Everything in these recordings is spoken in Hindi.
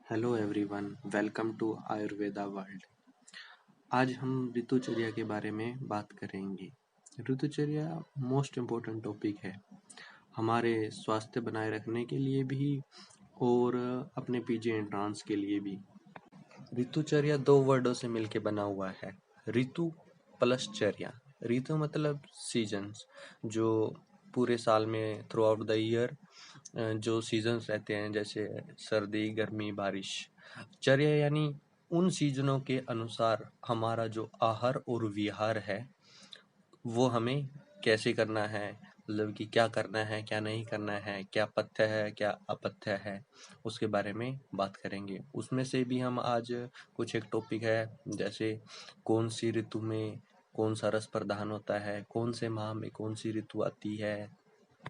Hello everyone, welcome to Ayurveda world. आज हम ऋतुचर्या के बारे में बात करेंगे। ऋतुचर्या मोस्ट इम्पोर्टेंट टॉपिक है हमारे स्वास्थ्य बनाए रखने के लिए भी और अपने पीजी एंट्रांस के लिए भी। ऋतुचर्या दो वर्डों से मिलके बना हुआ है, ऋतु प्लस चर्या। ऋतु मतलब सीजन्स, जो पूरे साल में थ्रू आउट द ईयर जो सीजन्स रहते हैं, जैसे सर्दी, गर्मी, बारिश। चर्या यानी उन सीजनों के अनुसार हमारा जो आहार और विहार है वो हमें कैसे करना है, मतलब कि क्या करना है, क्या नहीं करना है, क्या पथ्य है, क्या अपथ्य है, उसके बारे में बात करेंगे। उसमें से भी हम आज कुछ एक टॉपिक है, जैसे कौन सी ऋतु में कौन सा रस प्रदान होता है, कौन से माह में कौन सी ऋतु आती है,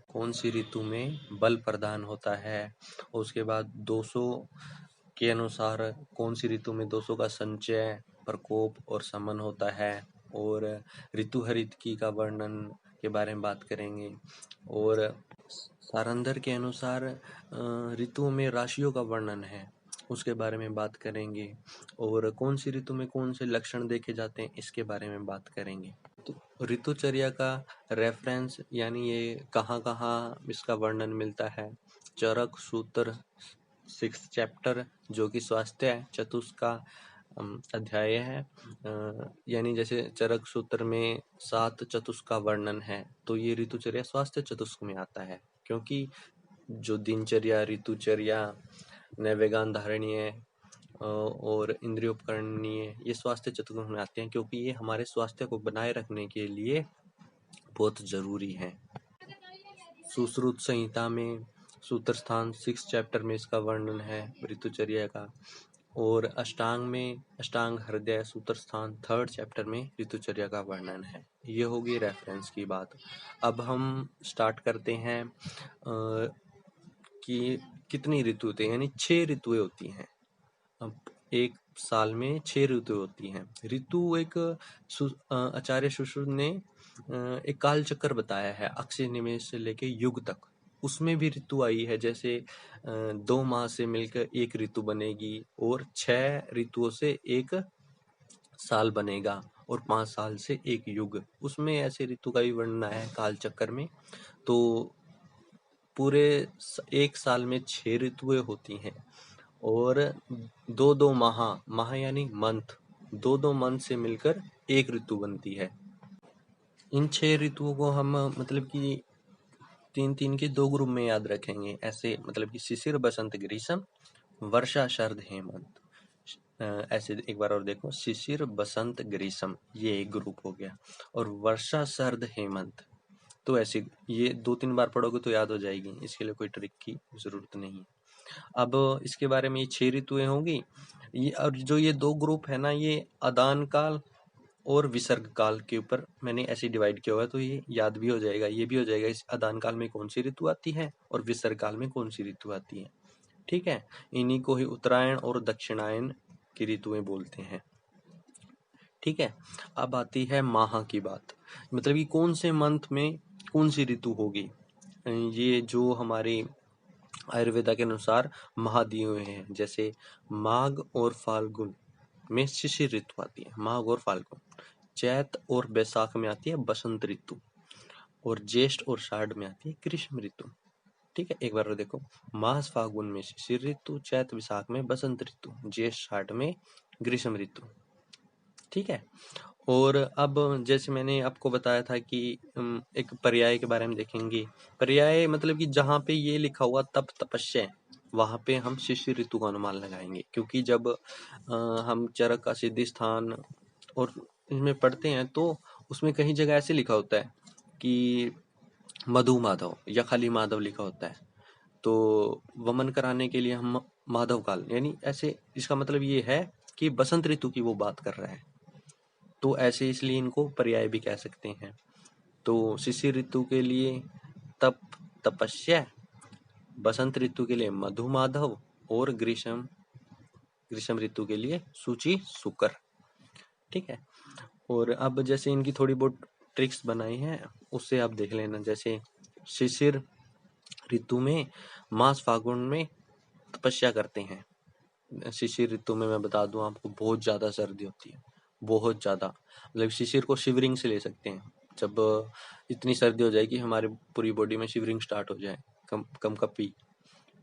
कौन सी ऋतु में बल प्रदान होता है, और उसके बाद दोषों के अनुसार कौन सी ऋतु में दोषों का संचय, प्रकोप और शमन होता है, और ऋतु हरितकी का वर्णन के बारे में बात करेंगे। और सारंधर के अनुसार ऋतुओं में राशियों का वर्णन है, उसके बारे में बात करेंगे। और कौन सी ऋतु में कौन से लक्षण देखे जाते हैं, इसके बारे में बात करेंगे। तो ऋतुचर्या का रेफरेंस यानी ये कहाँ कहाँ इसका वर्णन मिलता है। चरक सूत्र 6th चैप्टर, जो कि स्वास्थ्य चतुष्क का अध्याय है। यानी जैसे चरक सूत्र में 7 चतुष्क का वर्णन है, तो ये ऋतुचर्या स्वास्थ्य चतुष्क में आता है, क्योंकि जो दिनचर्या, ऋतुचर्या, नैवेगान धारणीय और इंद्रियोपकरणीय, ये स्वास्थ्य चतुर्थ में आते हैं, क्योंकि ये हमारे स्वास्थ्य को बनाए रखने के लिए बहुत जरूरी है। सुश्रुत संहिता में सूत्र स्थान 6 चैप्टर में इसका वर्णन है ऋतुचर्या का। और अष्टांग में अष्टांग हृदय सूत्र स्थान 3rd चैप्टर में ऋतुचर्या का वर्णन है। ये होगी रेफरेंस की बात। अब हम स्टार्ट करते हैं कि कितनी ऋतु होती है, यानी 6 ऋतुएं होती हैं। अब एक साल में 6 ऋतु होती हैं। ऋतु एक आचार्य सुश्रुत ने एक काल चक्र बताया है, अक्षय निमेष से लेके युग तक। उसमें भी ऋतु आई है, जैसे 2 माह से मिलकर एक ऋतु बनेगी, और 6 ऋतुओं से एक साल बनेगा, और 5 साल से एक युग। उसमें ऐसे ऋतु का भी वर्णन आया है काल चक्र में। तो पूरे एक साल में 6 ऋतुएं होती हैं, और 2-2 माह यानी मंथ, 2-2 मंथ से मिलकर एक ऋतु बनती है। इन 6 ऋतुओं को हम मतलब कि 3-3 के 2 ग्रुप में याद रखेंगे, ऐसे मतलब कि शिशिर, बसंत, ग्रीष्म, वर्षा, शरद, हेमंत। ऐसे एक बार और देखो, शिशिर, बसंत, ग्रीष्म, ये एक ग्रुप हो गया, और वर्षा, शरद, हेमंत। तो ऐसे ये 2-3 बार पढ़ोगे तो याद हो जाएगी, इसके लिए कोई ट्रिक की जरूरत नहीं। अब इसके बारे में ये 6 ऋतुएं होंगी। ये और जो ये 2 ग्रुप है ना, ये अदान काल और विसर्ग काल के ऊपर मैंने ऐसे डिवाइड किया हुआ है, तो ये याद भी हो जाएगा, ये भी हो जाएगा इस अदान काल में कौन सी ऋतु आती है और विसर्ग काल में कौन सी ऋतु आती है। ठीक है, इन्हीं को ही उत्तरायण और दक्षिणायन की ऋतुएं बोलते हैं। ठीक है, अब आती है माह की बात, मतलब कि कौन से मंथ में कौन सी ऋतु होगी। ये जो हमारे आयुर्वेदा के अनुसार माह दिए हुए हैं, जैसे माघ और फाल्गुन में शिशिर ऋतु आती है, माघ और फाल्गुन। चैत और बैसाख में आती है बसंत ऋतु, और ज्येष्ठ और आषाढ़ में आती है ग्रीष्म ऋतु। ठीक है, एक बार और देखो, मास फागुन में शिशिर ऋतु, चैत विशाख में बसंत ऋतु, ज्येष्ठ आषाढ़ में ग्रीष्म ऋतु। ठीक है, और अब जैसे मैंने आपको बताया था कि एक पर्याय के बारे में देखेंगे। पर्याय मतलब कि जहाँ पे ये लिखा हुआ तप तपस्या, वहां पे हम शिशिर ऋतु का अनुमान लगाएंगे, क्योंकि जब हम चरक का सिद्धि स्थान और इसमें पढ़ते हैं, तो उसमें कहीं जगह ऐसे लिखा होता है कि मधु माधव या खाली माधव लिखा होता है, तो वमन कराने के लिए हम माधव काल, यानी ऐसे इसका मतलब ये है कि बसंत ऋतु की वो बात कर रहा है, तो ऐसे इसलिए इनको पर्याय भी कह सकते हैं। तो शिशिर ऋतु के लिए तप तपस्या, बसंत ऋतु के लिए मधु माधव, और ग्रीष्म ग्रीष्म ऋतु के लिए सूची शुकर। ठीक है, और अब जैसे इनकी थोड़ी बहुत ट्रिक्स बनाई हैं, उससे आप देख लेना। जैसे शिशिर ऋतु में मास फागुन में तपस्या करते हैं, शिशिर ऋतु में मैं बता दूं आपको बहुत ज्यादा सर्दी होती है, बहुत ज्यादा। मतलब शिशिर को शिवरिंग से ले सकते हैं, जब इतनी सर्दी हो जाए कि हमारी पूरी बॉडी में शिवरिंग स्टार्ट हो जाए, कम कपी।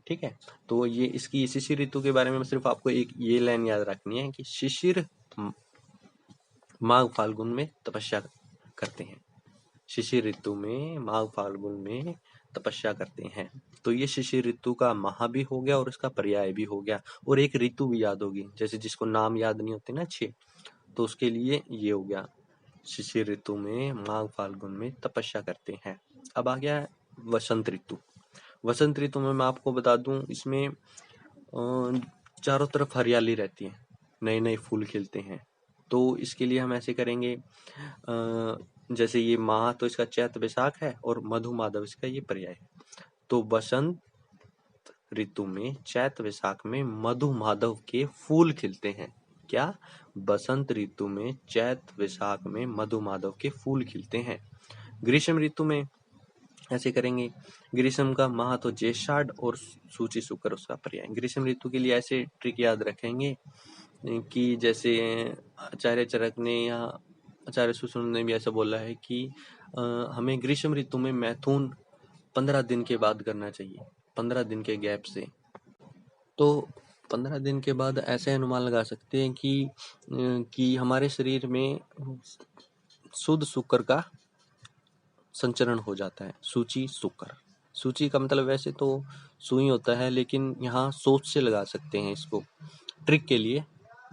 ठीक है, तो ये इसकी शिशिर ऋतु के बारे में सिर्फ आपको एक ये लाइन याद रखनी है कि शिशिर माघ फाल्गुन में तपस्या करते हैं। शिशिर ऋतु में माघ फाल्गुन में तपस्या करते हैं। तो ये शिशिर ऋतु का माह भी हो गया और इसका पर्याय भी हो गया, और एक ऋतु भी याद होगी, जैसे जिसको नाम याद नहीं होते ना अच्छे, तो उसके लिए ये हो गया, शिशिर ऋतु में माघ फाल्गुन में तपस्या करते हैं। अब आ गया वसंत ऋतु। वसंत ऋतु में मैं आपको बता दूं, इसमें चारों तरफ हरियाली रहती है, नए नए फूल खिलते हैं। तो इसके लिए हम ऐसे करेंगे, जैसे ये माह तो इसका चैत वैशाख है और मधु माधव इसका ये पर्याय है। तो वसंत ऋतु में चैत वैशाख में मधु माधव के फूल खिलते हैं। क्या? बसंत ऋतु में चैत वैशाख में मधु माधव के फूल खिलते हैं। ग्रीष्म ऋतु में ऐसे करेंगे, ग्रीष्म का माह तो ज्येष्ठाढ़ और सूची शुक्र उसका पर्याय। ग्रीष्म ऋतु के लिए ऐसे ट्रिक याद रखेंगे कि जैसे आचार्य चरक ने या आचार्य सुश्रुत ने भी ऐसा बोला है कि हमें ग्रीष्म ऋतु में मैथुन 15 दिन के बाद करना चाहिए, 15 दिन के गैप से। तो 15 दिन के बाद ऐसे अनुमान लगा सकते हैं कि हमारे शरीर में शुद्ध शुक्र का संचरण हो जाता है। सूची शुक्र, सूची का मतलब वैसे तो सुई होता है, लेकिन यहाँ सोच से लगा सकते हैं इसको ट्रिक के लिए।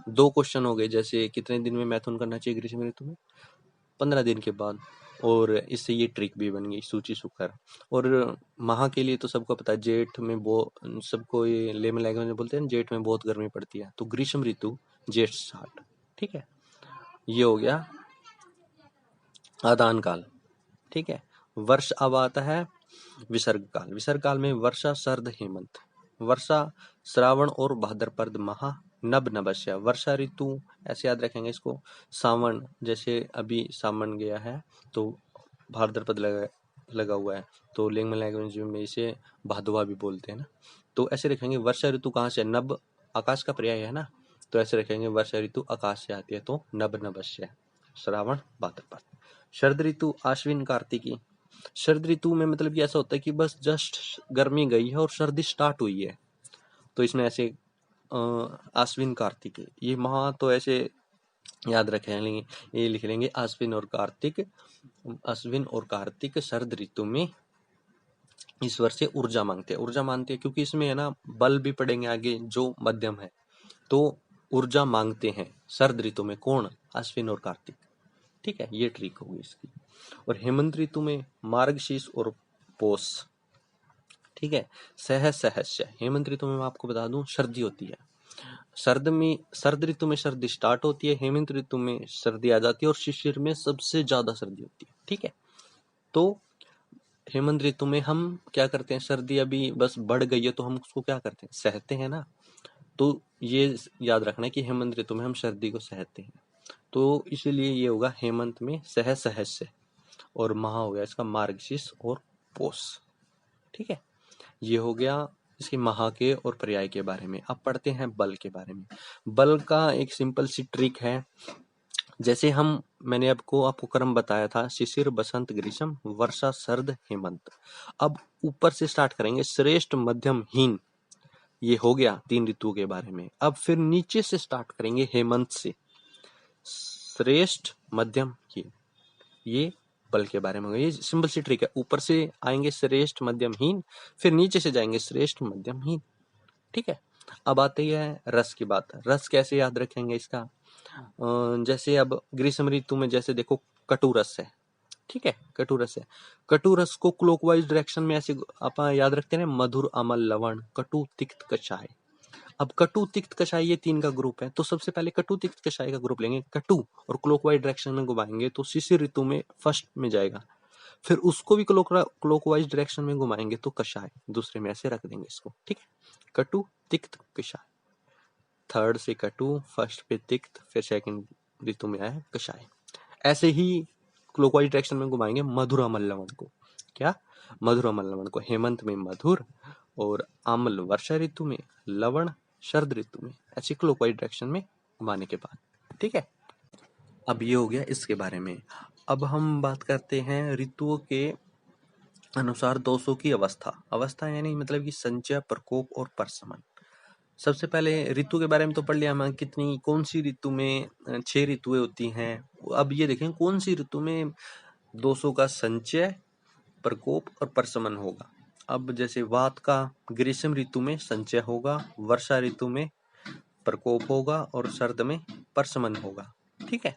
2 क्वेश्चन हो गए, जैसे कितने दिन में मैथुन करना चाहिए ग्रीष्म ऋतु में, 15 दिन के बाद, और इससे ये ट्रिक भी बन गई सूची शुक्र। और माह के लिए तो सबको पता है, जेठ में सबको ये लेमन लैंग्वेज में बोलते हैं, जेठ में बहुत गर्मी पड़ती है, तो ग्रीष्म ऋतु ज्येष्ठाढ़। ठीक है, ये हो गया आदान काल। ठीक है, वर्ष अब आता है विसर्ग काल। विसर्ग काल में वर्षा शरद हेमंत। वर्षा श्रावण और भाद्रपद माह नभ नभस्य। वर्षा ऋतु ऐसे याद रखेंगे इसको, सावन, जैसे अभी सावन गया है तो भाद्रपद लगा हुआ है, तो लिंग लैंग्वेज में इसे भादवा भी बोलते हैं ना। तो ऐसे रखेंगे, वर्षा ऋतु कहाँ से? नभ आकाश का पर्याय है ना, तो ऐसे रखेंगे वर्षा ऋतु आकाश से आती है, तो नभ नभस्य, श्रावण भाद्रपद। शरद ऋतु आश्विन कार्तिकी। शरद ऋतु में मतलब कि ऐसा होता है कि बस जस्ट गर्मी गई है और सर्दी स्टार्ट हुई है, तो इसमें ऐसे आश्विन कार्तिक, ये माह तो ऐसे याद रखेंगे, ये लिख लेंगे आश्विन और कार्तिक। अश्विन और कार्तिक शरद ऋतु में ईश्वर से ऊर्जा मांगते हैं। ऊर्जा मांगते हैं क्योंकि इसमें है ना बल भी पड़ेंगे आगे जो मध्यम है, तो ऊर्जा मांगते हैं शरद ऋतु में। कौन? अश्विन और कार्तिक। ठीक है, ये ट्रिक होगी इसकी। और हेमंत ऋतु में मार्गशीर्ष और पौष। ठीक है, सहस्य। हेमंत ऋतु में मैं आपको बता दूं सर्दी होती है, शरद ऋतु में सर्दी स्टार्ट होती है, हेमंत ऋतु में सर्दी आ जाती है, और शिशिर में सबसे ज्यादा सर्दी होती है। ठीक है, तो हेमंत ऋतु में हम क्या करते हैं, सर्दी अभी बस बढ़ गई है तो हम उसको क्या करते हैं, सहते हैं ना। तो ये याद रखना है कि हेमंत ऋतु में हम सर्दी को सहते हैं, तो इसलिए ये होगा हेमंत में सहस्य, और माह हो गया इसका मार्गशीर्ष और पौष। ठीक है, ये हो गया इसके माह के और पर्याय के बारे में। अब पढ़ते हैं बल के बारे में। बल का एक सिंपल सी ट्रिक है, जैसे मैंने आपको क्रम बताया था, शिशिर बसंत ग्रीष्म वर्षा शरद हेमंत। अब ऊपर से स्टार्ट करेंगे, श्रेष्ठ मध्यम हीन, ये हो गया 3 ऋतुओं के बारे में। अब फिर नीचे से स्टार्ट करेंगे हेमंत से, श्रेष्ठ मध्यम हीन, ये बल के बारे में होगा। ये सिंपल सी ट्रिक है, ऊपर से आएंगे श्रेष्ठ मध्यम हीन, फिर नीचे से जाएंगे श्रेष्ठ मध्यम हीन। ठीक है, अब आती है रस की बात। रस कैसे याद रखेंगे इसका? जैसे अब ग्रीष्म ऋतु में जैसे देखो कटु रस है। ठीक है, कटु रस है, कटु रस को क्लॉकवाइज डायरेक्शन में ऐसे आप याद रखते हैं, मधुर अमल लवण कटु तिक्त कषाय। अब कटु तिक्त कषाय ये 3 का ग्रुप है, तो सबसे पहले कटु तिक्त कषाय का ग्रुप लेंगे, कटु और क्लॉकवाइज डायरेक्शन में घुमाएंगे तो शिशिर ऋतु में फर्स्ट में जाएगा, फिर उसको भी क्लॉकवाइज डायरेक्शन में घुमाएंगे तो कषाय दूसरे में, ऐसे रख देंगे इसको। ठीक है, कटु तिक्त कषाय, थर्ड से कटु, फर्स्ट पे तिक्त, फिर सेकंड ऋतु में आया कषाय। ऐसे ही क्लॉकवाइज डायरेक्शन में घुमाएंगे मधुर अमल लवण को। क्या? मधुर अमल लवण को। हेमंत में मधुर और अम्ल वर्षा ऋतु में, लवण शरद ऋतु में, ऐसे क्लॉकवाइज डायरेक्शन में घुमाने के बाद। ठीक है, अब ये हो गया इसके बारे में। अब हम बात करते हैं ऋतुओं के अनुसार दोषों की अवस्था। अवस्था यानी मतलब कि संचय, प्रकोप और प्रशमन। सबसे पहले ऋतु के बारे में तो पढ़ लिया हमने, कितनी कौन सी ऋतु में 6 ऋतुएं होती हैं। अब ये देखें कौन सी ऋतु में दोषों का संचय, प्रकोप और प्रशमन होगा। अब जैसे वात का ग्रीष्म ऋतु में संचय होगा, वर्षा ऋतु में प्रकोप होगा और शरद में प्रशमन होगा। ठीक है,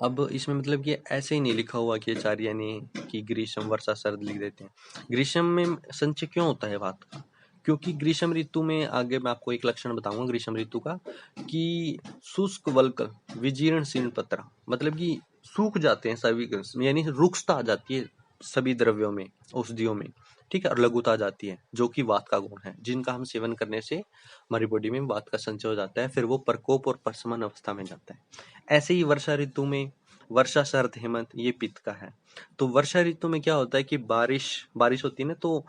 अब इसमें मतलब कि ऐसे ही नहीं लिखा हुआ कि आचार्य ने कि ग्रीष्म वर्षा शरद लिख देते हैं। ग्रीष्म में संचय क्यों होता है वात का? क्योंकि ग्रीष्म ऋतु में, आगे मैं आपको एक लक्षण बताऊंगा ग्रीष्म ऋतु का, कि शुष्क वल्क विजीर्ण शीर्ण पत्र, मतलब कि सूख जाते हैं सभी, यानी रुक्षता आ जाती है सभी द्रव्यों में, औषधियों में। ठीक है, और लघुता आ जाती है, जो कि वात का गुण है, जिनका हम सेवन करने से हमारी बॉडी में वात का संचय हो जाता है, फिर वो प्रकोप और प्रशमन अवस्था में जाता है। ऐसे ही वर्षा ऋतु में, वर्षा शरद हेमंत ये पित्त का है। तो वर्षा ऋतु में क्या होता है कि बारिश होती है ना, तो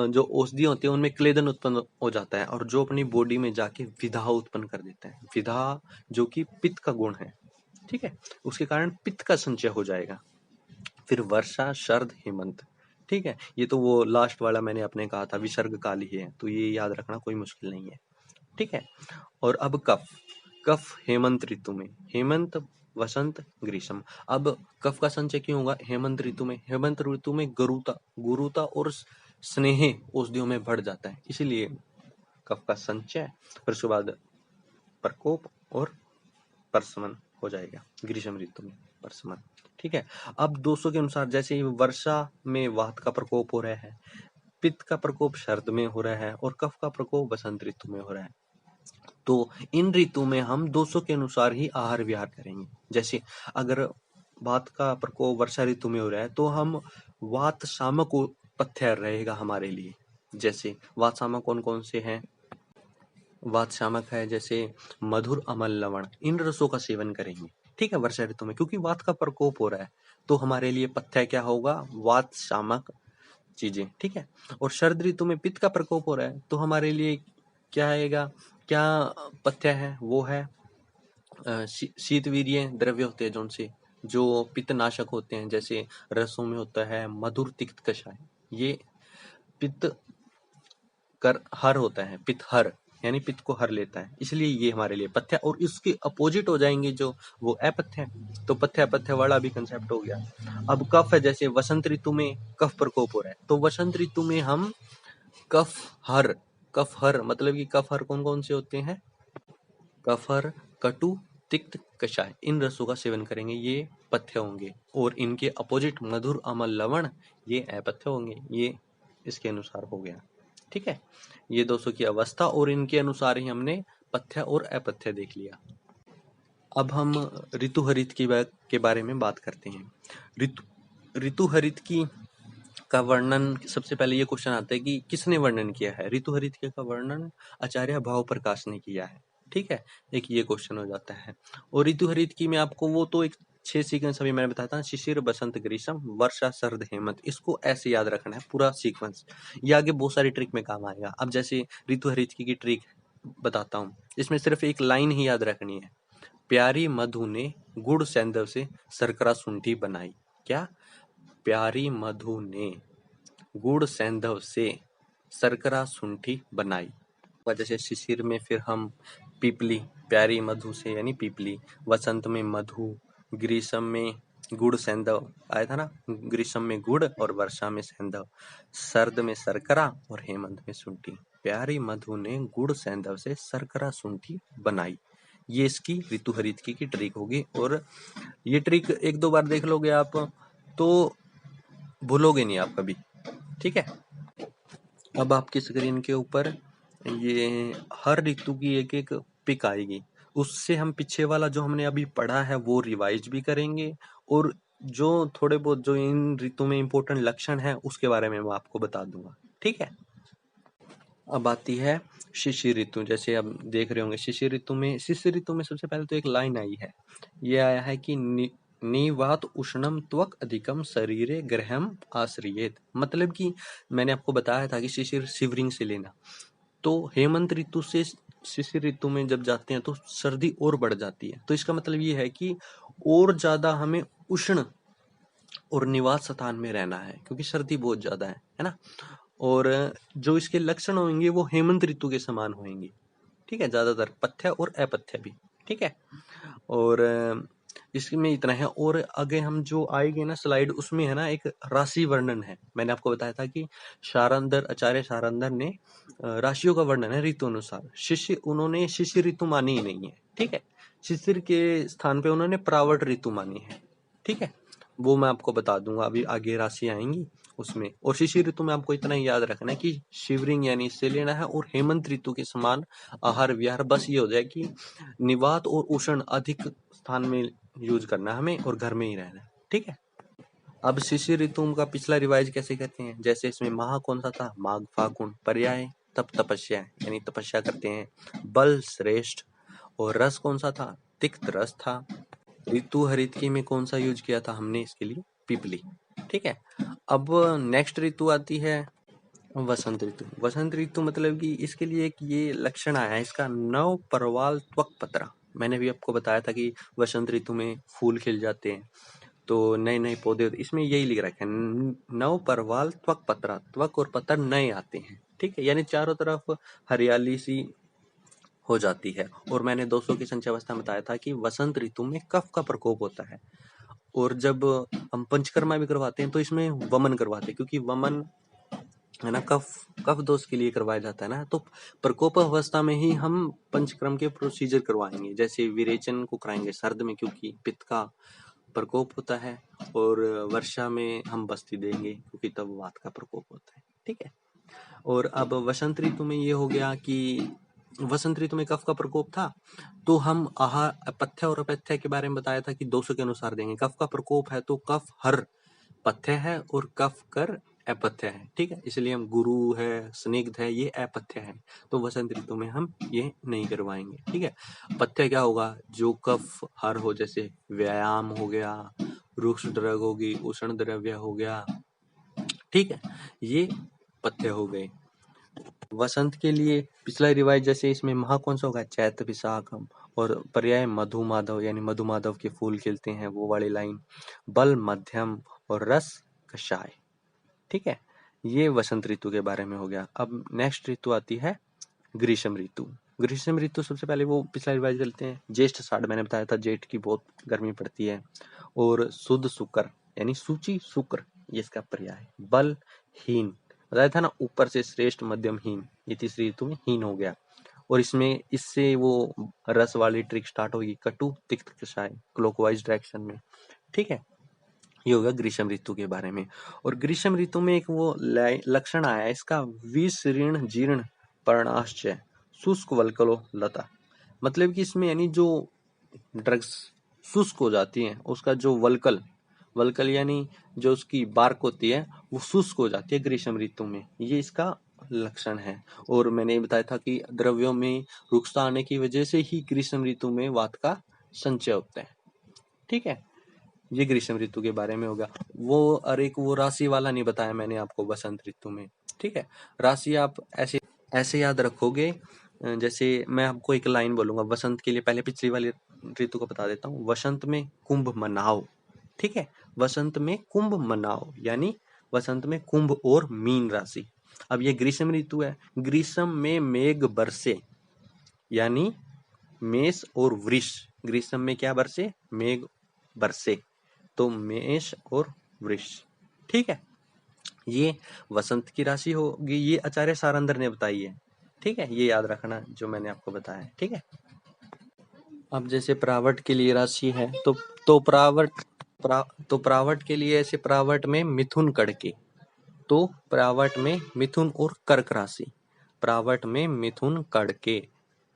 जो औषधि होती है उनमें क्लेदन उत्पन्न हो जाता है, और जो अपनी बॉडी में जाके विधा उत्पन्न कर देता है। विधा जो कि पित्त का गुण है। ठीक है, उसके कारण पित्त का संचय हो जाएगा। फिर वर्षा शरद हेमंत। ठीक है, ये तो वो लास्ट वाला मैंने अपने कहा था विसर्ग काल ही है, तो ये याद रखना कोई मुश्किल नहीं है। ठीक है, और अब कफ। कफ हेमंत ऋतु में, हेमंत वसंत ग्रीष्म। अब कफ का संचय क्यों होगा हेमंत ऋतु में? हेमंत ऋतु में गुरुता और स्नेह औषधियों में बढ़ जाता है, इसीलिए कफ का संचय, और उसके बाद प्रकोप और प्रशमन हो जाएगा ग्रीष्म ऋतु में, प्रशमन। ठीक है, अब दोषों के अनुसार, जैसे वर्षा में वात का प्रकोप हो रहा है, पित्त का प्रकोप शरद में हो रहा है, और कफ का प्रकोप बसंत ऋतु में हो रहा है। तो इन ऋतु में हम दोषों के अनुसार ही आहार विहार करेंगे। जैसे अगर वात का प्रकोप वर्षा ऋतु में हो रहा है, तो हम वात शामक पथ्य रहेगा हमारे लिए। जैसे वात शामक कौन कौन से हैं? वात शामक है जैसे मधुर, अमल, लवण, इन रसों का सेवन करेंगे। ठीक है, वर्षा ऋतु में, क्योंकि वात का प्रकोप हो रहा है, तो हमारे लिए पथ्य क्या होगा? वात शामक चीजें। ठीक है, और शरद ऋतु में पित्त का प्रकोप हो रहा है, तो हमारे लिए क्या आएगा? क्या पथ्य है? वो है शीतवीर्य द्रव्य होते हैं जो पित्तनाशक होते हैं। जैसे रसों में होता है मधुर तिक्त कषाय, ये पित्त कर हर होता है, पित्त हर यानी पित्त को हर लेता है, इसलिए ये हमारे लिए पथ्य। और इसके अपोजिट हो जाएंगे जो वो अपथ्य, तो पथ्य अपथ्य वाला भी कंसेप्ट हो गया। अब कफ है, जैसे वसंत ऋतु में कफ प्रकोप हो रहा है, तो वसंत ऋतु में हम कफ हर मतलब कि कफ हर कौन कौन से होते हैं? कफर, कटु, तिक्त, कषाय, इन रसों का सेवन करेंगे, ये पथ्य होंगे। और इनके अपोजिट मधुर, अमल, लवण, ये अपथ्य होंगे। ये इसके अनुसार हो गया। ठीक है, ये दोषों की अवस्था, और इनके अनुसार ही हमने पथ्य और अपथ्य देख लिया। अब हम ऋतु हरित के बारे में बात करते हैं। ऋतु हरित की का वर्णन, सबसे पहले ये क्वेश्चन आता है कि किसने वर्णन किया है? ऋतु हरित का वर्णन आचार्य भाव प्रकाश ने किया है। ठीक है, एक ये क्वेश्चन हो जाता है। और ऋतु हरित की में आपको वो तो एक 6 सीक्वेंस अभी मैंने बताया था, शिशिर, बसंत, ग्रीष्म, वर्षा, शरद, हेमंत, इसको ऐसे याद रखना है पूरा सीक्वेंस। ये आगे बहुत सारी ट्रिक में काम आएगा। अब जैसे ऋतु हरित की ट्रिक बताता हूँ, इसमें सिर्फ एक लाइन ही याद रखनी है। प्यारी मधु ने गुड़ सैंधव से शर्करा शुंठी बनाई। क्या? प्यारी मधु ने गुड़ सैंधव से शर्करा शुंठी बनाई। जैसे शिशिर में फिर हम पीपली, प्यारी मधु से यानी पीपली, वसंत में मधु, ग्रीष्म में गुड़ सैंधव आया था ना, ग्रीष्म में गुड़ और वर्षा में सैंधव, शरद में शर्करा और हेमंत में शुंठी। प्यारी मधु ने गुड़ सैंधव से शर्करा शुंठी बनाई। ये इसकी ऋतु हरित की ट्रिक होगी, और ये ट्रिक एक दो बार देख लोगे आप तो भूलोगे नहीं आप कभी। ठीक है, अब आपकी स्क्रीन के ऊपर ये हर ऋतु की एक एक पिक आएगी, उससे हम पीछे वाला जो हमने अभी पढ़ा है वो रिवाइज भी करेंगे, और जो थोड़े बहुत जो इन ऋतु में इंपॉर्टेंट लक्षण है उसके बारे में मैं आपको बता दूंगा। ठीक है, अब आती है शिशिर ऋतु। जैसे अब देख रहे होंगे शिशिर ऋतु में सबसे पहले तो एक लाइन आई है, ये आया है कि निवात उष्णम त्वक अधिकम शरीरे ग्रहम आश्रियेत। मतलब कि मैंने आपको बताया था कि शिशिर शिवरिंग से लेना, तो हेमंत ऋतु से शिशिर ऋतु में जब जाते हैं तो सर्दी और बढ़ जाती है। तो इसका मतलब ये है कि और ज्यादा हमें उष्ण और निवास स्थान में रहना है, क्योंकि सर्दी बहुत ज्यादा है ना। और जो इसके लक्षण होंगे वो हेमंत ऋतु के समान होंगे, ठीक है, ज्यादातर पथ्य और अपथ्य भी, ठीक है। और इसमें इतना है। और आगे हम जो आएंगे ना स्लाइड, उसमें है ना एक राशि वर्णन है। मैंने आपको बताया था कि शारंदर, आचार्य शारंदर ने राशियों का वर्णन है ऋतु अनुसार। उन्होंने शिशिर ऋतु मानी ही नहीं है, ठीक है। शिशिर के स्थान पे उन्होंने प्रावट ऋतु मानी है, ठीक है। वो मैं आपको बता दूंगा, अभी आगे राशि आएंगी उसमें। और शिशिर ऋतु में आपको इतना ही याद रखना है कि शिवरिंग यानी इससे लेना है, और हेमंत ऋतु के समान आहार विहार। बस ये हो जाए कि निवात और उष्ण अधिक स्थान में यूज करना है हमें, और घर में ही रहना है, ठीक है। अब शिशिर ऋतु का पिछला रिवाइज कैसे करते हैं, जैसे इसमें माह कौन सा था, माघ फागुन। पर्याय तप तपस्या यानी तपस्या करते हैं। बल श्रेष्ठ। और रस कौन सा था, तिक्त रस था। ऋतु हरितकी में कौन सा यूज किया था हमने इसके लिए, पिपली, ठीक है। अब नेक्स्ट ऋतु आती है वसंत ऋतु। वसंत ऋतु मतलब कि इसके लिए एक ये लक्षण आया है इसका, नव परवाल त्वक पत्रा। मैंने भी आपको बताया था कि वसंत ऋतु में फूल खिल जाते हैं, तो नए नए पौधे होते, इसमें यही लिख रखा है नव परवाल त्वक पत्रा। त्वक और पत्र नए आते हैं, ठीक है, यानी चारों तरफ हरियाली सी हो जाती है। और मैंने दोस्तों की संख्यावस्था में बताया था कि वसंत ऋतु में कफ का प्रकोप होता है। और जब हम पंचकर्मा भी करवाते हैं तो इसमें वमन करवाते हैं, क्योंकि वमन है ना कफ कफ दोष के लिए करवाया जाता है ना। तो प्रकोप अवस्था में ही हम पंचकर्म के प्रोसीजर करवाएंगे, जैसे विरेचन को कराएंगे सर्द में, क्योंकि पित्त का प्रकोप होता है। और वर्षा में हम बस्ती देंगे, क्योंकि तब वात का प्रकोप होता है, ठीक है। और अब वसंत ऋतु में ये हो गया कि वसंत ऋतु में कफ का प्रकोप था, तो हम आहार पथ्य और अपथ्य के बारे में बताया था कि 200 के अनुसार देंगे। कफ का प्रकोप है तो कफ हर पथ्य है और कफ कर अपथ्य है, ठीक है। इसलिए हम गुरु है, स्निग्ध है, ये अपथ्य है। तो वसंत ऋतु में हम ये नहीं करवाएंगे, ठीक है। पथ्य क्या होगा, जो कफ हर हो, जैसे व्यायाम हो गया, रुक्ष ड्रग होगी, उष्ण द्रव्य हो गया, ठीक है, ये पथ्य हो गए। वसंत के लिए पिछला रिवाइज, जैसे इसमें माह कौन सा होगा, चैत्र विशाखम। और पर्याय मधु माधव, यानी मधु माधव के फूल खिलते हैं, वो वाली लाइन। बल मध्यम और रस कषाय, ठीक है। ये वसंत ऋतु के बारे में हो गया। अब नेक्स्ट ऋतु आती है ग्रीष्म ऋतु। ग्रीष्म ऋतु सबसे पहले वो पिछला रिवाइज चलते हैं। ज्येष्ठ आषाढ़, मैंने बताया था जेठ की बहुत गर्मी पड़ती है। और शुद्ध शुक्र यानी सूची शुक्र, ये इसका पर्याय। बल हीन, बताया था ना, ऊपर से श्रेष्ठ मध्यम हीन, ये तीसरी ऋतु में हीन हो गया। और इसमें इससे वो रस वाली ट्रिक स्टार्ट होगी, कटु तिक्त कषाय, क्लॉकवाइज डायरेक्शन में, ठीक है। ये होगा ग्रीष्म ऋतु के बारे में। और ग्रीष्म ऋतु में एक वो लक्षण आया है इसका, विशीर्ण जीर्ण पर्णाश्चय शुष्क वल्कलो लता। मतलब कि इसमें यानी जो ड्रग्स शुष्क हो जाती हैं, उसका जो वल्कल वल्कल यानी जो उसकी बार्क होती है वो शुष्क हो जाती है ग्रीष्म ऋतु में, ये इसका लक्षण है। और मैंने बताया था कि द्रव्यों में रुक्षता आने की वजह से ही ग्रीष्म ऋतु में वात का संचय होता है, ठीक है। ये ग्रीष्म ऋतु के बारे में होगा। वो और एक वो राशि वाला नहीं बताया मैंने आपको वसंत ऋतु में, ठीक है। राशि आप ऐसे ऐसे याद रखोगे, जैसे मैं आपको एक लाइन बोलूंगा वसंत के लिए, पहले पिछली वाली ऋतु को बता देता हूँ। वसंत में कुंभ मनाओ, ठीक है। वसंत में कुंभ मनाओ यानी वसंत में कुंभ और मीन राशि। अब ये ग्रीष्म ऋतु है, ग्रीष्म में मेघ बरसे यानी मेष और वृष। ग्रीष्म में क्या बरसे, मेघ बरसे, तो मेष और वृष, ठीक है। ये वसंत की राशि होगी, ये आचार्य सारंदर ने बताई है, ठीक है। ये याद रखना जो मैंने आपको बताया है, ठीक है। अब जैसे प्रावट के लिए राशि है, तो प्रावट के लिए ऐसे प्रावट में मिथुन कड़के, तो प्रावट में मिथुन और कर्क राशि, प्रावट में मिथुन कड़के,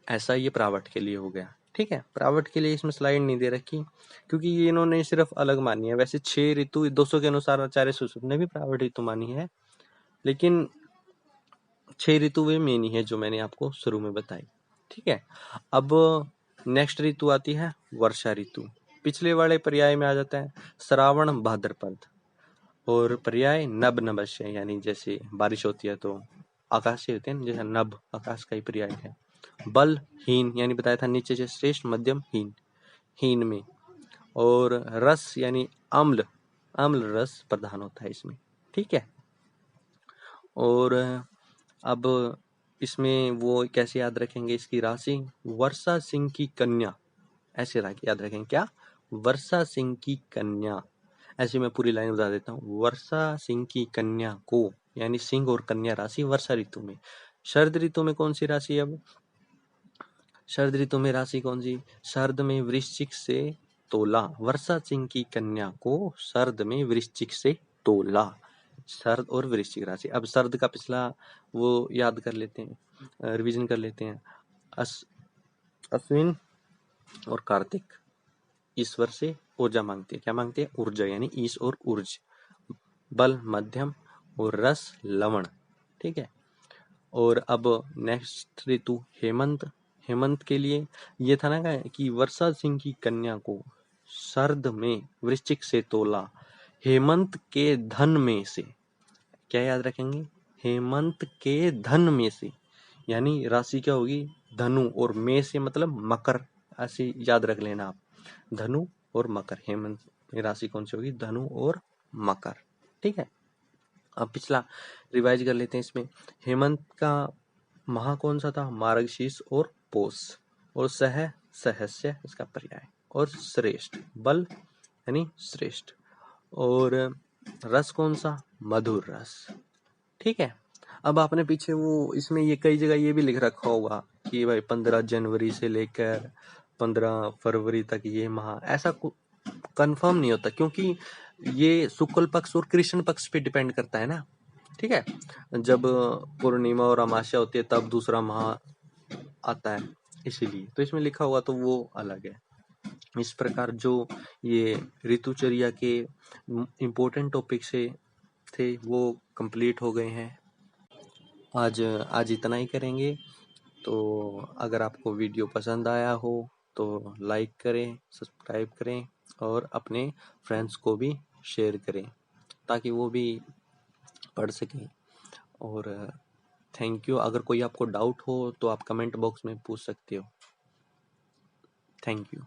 ऐसा ये प्रावट के लिए हो गया, ठीक है। प्रावट के लिए इसमें स्लाइड नहीं दे रखी, क्योंकि ये इन्होंने सिर्फ अलग मानी है। वैसे 6 ऋतु 200 के अनुसार आचार्य सुश्रुत ने भी प्रावट ऋतु मानी है, लेकिन 6 ऋतु वे मेन ही है जो मैंने आपको शुरू में बताई, ठीक है। अब नेक्स्ट ऋतु आती है वर्षा ऋतु। पिछले वाले पर्याय में आ जाता है श्रावण भाद्रपद, और पर्याय नभ नभस्य यानी जैसे बारिश होती है तो आकाश से होते हैं, जैसे नभ आकाश का ही पर्याय है। बल हीन यानी बताया था नीचे से श्रेष्ठ, मध्यम, हीन, हीन में। और रस यानी अम्ल, अम्ल रस प्रधान होता है इसमें, ठीक है। और अब इसमें वो कैसे याद रखेंगे इसकी राशि, वर्षा सिंह की कन्या, ऐसे याद रखेंगे क्या, वर्षा सिंह की कन्या। ऐसे मैं पूरी लाइन बता देता हूँ, वर्षा सिंह की कन्या को, यानी सिंह और कन्या राशि वर्षा ऋतु में। शरद ऋतु में कौन सी राशि है? अब शरद ऋतु में राशि कौन सी, शरद में वृश्चिक से तोला, वर्षा सिंह की कन्या को शरद में वृश्चिक से तोला, शरद और वृश्चिक राशि। अब शरद का पिछला वो याद कर लेते हैं, रिवीजन कर लेते हैं। अश्विन और कार्तिक ईश्वर से ऊर्जा मांगते हैं, क्या मांगते हैं, ऊर्जा, यानी ईश और ऊर्ज। बल मध्यम और रस लवण, ठीक है। और अब नेक्स्ट ऋतु हेमंत, हेमंत के लिए ये था ना कि वर्षा सिंह की कन्या को शरद में वृश्चिक से तोला, हेमंत के धन में से, क्या याद रखेंगे, हेमंत के धन में से, यानी राशि क्या होगी, धनु, और में से मतलब मकर, ऐसे याद रख लेना आप, धनु और मकर, हेमंत में राशि कौन सी होगी, धनु और मकर, ठीक है। अब पिछला रिवाइज कर लेते हैं इसमें। हेमंत का माह कौन सा था, मार्गशीर्ष और पौष, और सहस्य इसका पर्याय, और श्रेष्ठ बल यानी श्रेष्ठ, और रस कौन सा, मधुर रस, ठीक है। अब आपने पीछे वो इसमें ये कई जगह ये भी लिख रखा होगा कि भाई 15 जनवरी से लेकर 15 फरवरी तक ये माह, ऐसा कंफर्म नहीं होता, क्योंकि ये शुक्ल पक्ष और कृष्ण पक्ष पे डिपेंड करता है ना, ठीक है। जब पूर्णिमा और अमावस्या होती है तब दूसरा माह आता है, इसीलिए तो इसमें लिखा हुआ तो वो अलग है। इस प्रकार जो ये ऋतुचर्या के इम्पोर्टेंट टॉपिक से थे वो कंप्लीट हो गए हैं। आज इतना ही करेंगे। तो अगर आपको वीडियो पसंद आया हो तो लाइक करें, सब्सक्राइब करें और अपने फ्रेंड्स को भी शेयर करें ताकि वो भी पढ़ सकें। और थैंक यू। अगर कोई आपको डाउट हो तो आप कमेंट बॉक्स में पूछ सकते हो। Thank you.